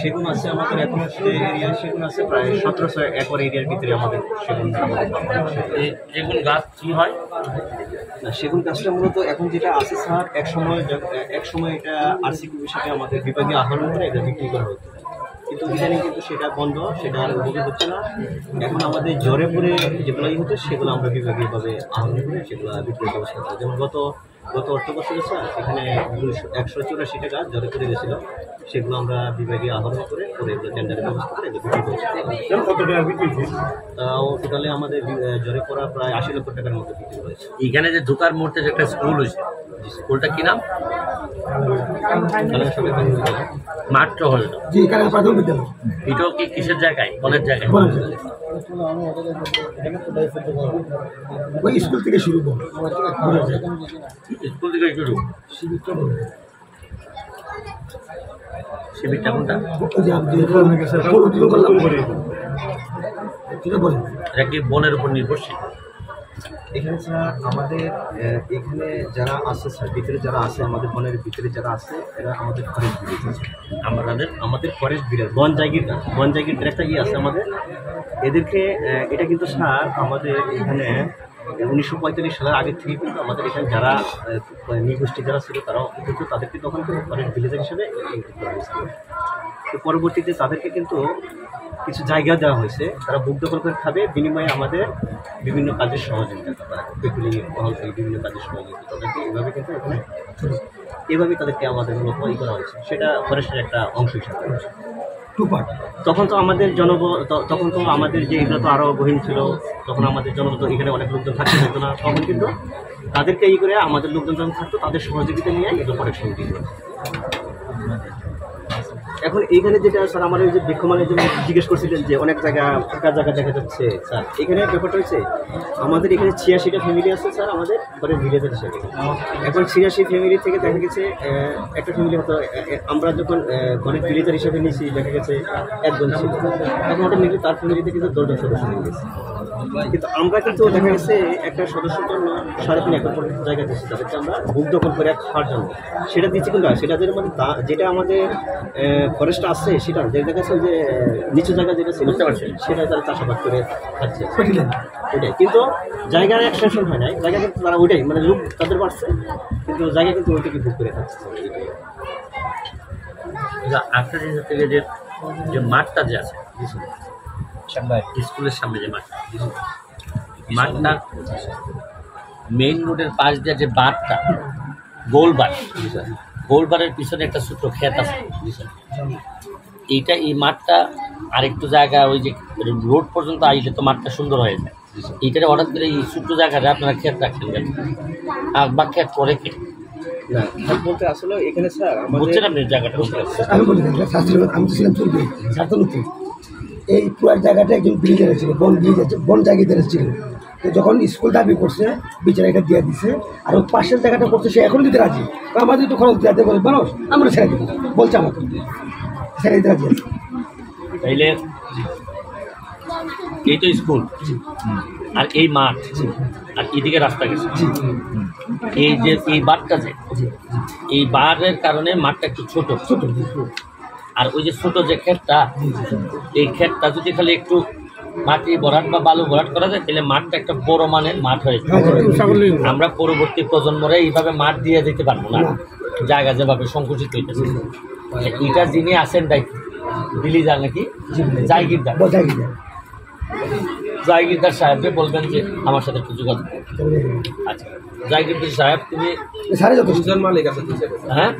সেগুন আছে আমাদের এখন এরিয়া সেগুন আছে প্রায় 1700 একর এরিয়ার ভিতরে আমাদের সেগুন সেগুন গাছ কি হয় না সেগুন গাছটা মূলত এখন যেটা আছে স্যার এক সময় এটা আরসিপি হিসেবে আমাদের বিভাগীয় আহরণ করে এটা বিক্রি করা হতো, কিন্তু ইদানিং কিন্তু সেটা বন্ধ, সেটা আর উপযোগ হচ্ছে না। এখন আমাদের জ্বরে পড়ে যেগুলোই হতো সেগুলো আমরা বিভাগীয়ভাবে আহরণ করে সেগুলো বিক্রির ব্যবস্থা করি। যেমন গত অর্থ বছরে স্যার এখানে 184 টাকা জ্বরে পড়ে গেছিল, সেগুলো আমরা বিভাগীয় আহরণ করে এগুলো টেন্ডারের ব্যবস্থা করে এগুলো বিক্রি করছি। তাও টোটালে আমাদের জ্বরে পড়া প্রায় 80 লক্ষ টাকার মতো বিক্রি হয়েছে। এখানে যে ঢোকার মুহূর্তে যে একটা স্কুল হয়েছে, স্কুলটা কি নাম? মাত্র হল এটাও কি কিসের জায়গায়? কলেজ জায়গায়? স্কুল থেকে শুরু স্কুল থেকে শুরু। শিবিরটা কোনটা? এটা কি বনের উপর নির্ভরশীল? এখানে স্যার আমাদের এখানে যারা আছে স্যার ভিতরে যারা আছে, আমাদের বনের ভিতরে যারা আছে এরা আমাদের ফরেস্ট ভিলেজ আছে। আমাদের ফরেস্ট ভিলেজ বন জায়গির একটা আছে আমাদের। এদেরকে এটা কিন্তু স্যার আমাদের এখানে 1945 সালের আগের থেকে কিন্তু আমাদের এখানে যারা নৃগোষ্ঠী যারা ছিল তারাও কিন্তু তাদেরকে তখন কিন্তু ফরেস্ট ভিলেজার হিসেবে তো পরবর্তীতে তাদেরকে কিন্তু কিছু জায়গা দেওয়া হয়েছে, তারা বুক দখল করে খাবে, বিনিময়ে আমাদের বিভিন্ন কাজের সহযোগিতা, তারা পেকুলি বিভিন্ন কাজের সহযোগিতা তাদেরকে এভাবে কিন্তু এভাবে তাদেরকে আমাদের মূলত করা হয়েছে। সেটা ফরেস্টের একটা অংশ হিসাবে। তখন তো আমাদের যে এগুলো তো আরও গহীন ছিল, তখন আমাদের জনবল এখানে অনেক লোকজন থাকতে থাকতো না, তখন কিন্তু তাদেরকে করে আমাদের লোকজন যখন থাকতো তাদের সহযোগিতা নিয়ে এগুলো প্রোটেকশন দিত। এখন এইখানে যেটা স্যার আমার যে বৃক্ষমানের জন্য জিজ্ঞেস করছিলেন যে অনেক ফাঁকা জায়গা দেখা যাচ্ছে স্যার, এখানে ব্যাপারটা হচ্ছে আমাদের এখানে 86টা ফ্যামিলি আছে স্যার আমাদের ঘরের ভিলেজের হিসাবে। এখন 86 ফ্যামিলি থেকে দেখা গেছে একটা ফ্যামিলি হয়তো আমরা যখন ঘরের ভিলেজার হিসাবে নিয়েছি দেখা গেছে একজন ছিল, এখন ওটা নিলে তার ফ্যামিলিতে কিন্তু 10 জন সদস্য নিয়ে গেছে। কিন্তু আমরা কিন্তু দেখা গেছে একটা সদস্যের জন্য 3.5 একর জায়গা দিচ্ছি তাদেরকে আমরা বুক দখল করে খাওয়ার জন্য, সেটা দিচ্ছি কিন্তু সেটা যেটা আমাদের ফরেস্ট আছে সেটা দেখা গেছে যে নিচু জায়গা যেটা ছিল সেটা তারা চাষাবাদ করে খাচ্ছে ওইটাই, কিন্তু জায়গার এক্সটেনশন হয় নাই, জায়গা কিন্তু তারা ওইটাই মানে লোক তাদের বাড়ছে, কিন্তু জায়গা কিন্তু ওইটাকে বুক করে খাচ্ছে। আপনার থেকে যে মাঠটা যে আছে স্কুলের সামনে যে মাঠটা মেইন রোডের পাশ দিয়ে যে বাঁধটা গোলবারের পিছনে একটা ছোট্ট ক্ষেত আছে, এই মাঠটা আরেকটু জায়গা ওই যে রোড পর্যন্ত আইলে তো মাঠটা সুন্দর হয়ে যায়। এইটারে হঠাৎ করে এই ছোট্ট জায়গাটা আপনারা ক্ষেত রাখছেন কেন? বা ক্ষেত করে কে না বলতে আসলে এখানে স্যার বুঝছেন আপনি জায়গাটা? আমি বলি আমি তো ছিলাম চলবে সার্থনতি এই পুরো জায়গাটা একজন বিল্ডার ছিল, বন জায়গাদার ছিল। তো যখন স্কুল দাবি করছে বিচার এটা দিয়ে দিছে, আর ওই পাশের জায়গাটা করছে সে এখনো দিতে রাজি, আমাদের তো খরচ দিতে বলে মানুষ আমরা ছেড়ে দিব বলছে, আমাকে ছেড়ে দিতে রাজি আছে। তাইলে এই তো স্কুল আর এই মাঠ আর এদিকে রাস্তা গেছে, এই যে এই বাঁধটা যে এই বাঁধের কারণে মাঠটা একটু ছোট, আর ওই যে ছোট যে ক্ষেতটা এই ক্ষেতটা যদি খালি একটু মাটি ভরাট বা বালু ভরাট করা যায় তাহলে মাঠটা একটা বড় মানের মাঠ হয়ে যায়। আমরা পরবর্তী প্রজন্মরে এইভাবে মাঠ দিয়ে যেতে পারবো না, জায়গা যেভাবে সংকুচিত হইতেছে। এটা যিনি আছেন দায়িত্ব বিলিজার নাকি জায়গিরদার সাহেবকে বলবেন যে আমার সাথে একটু যোগাযোগ করুন। আচ্ছা জায়গিরদার সাহেব, তুমি হ্যাঁ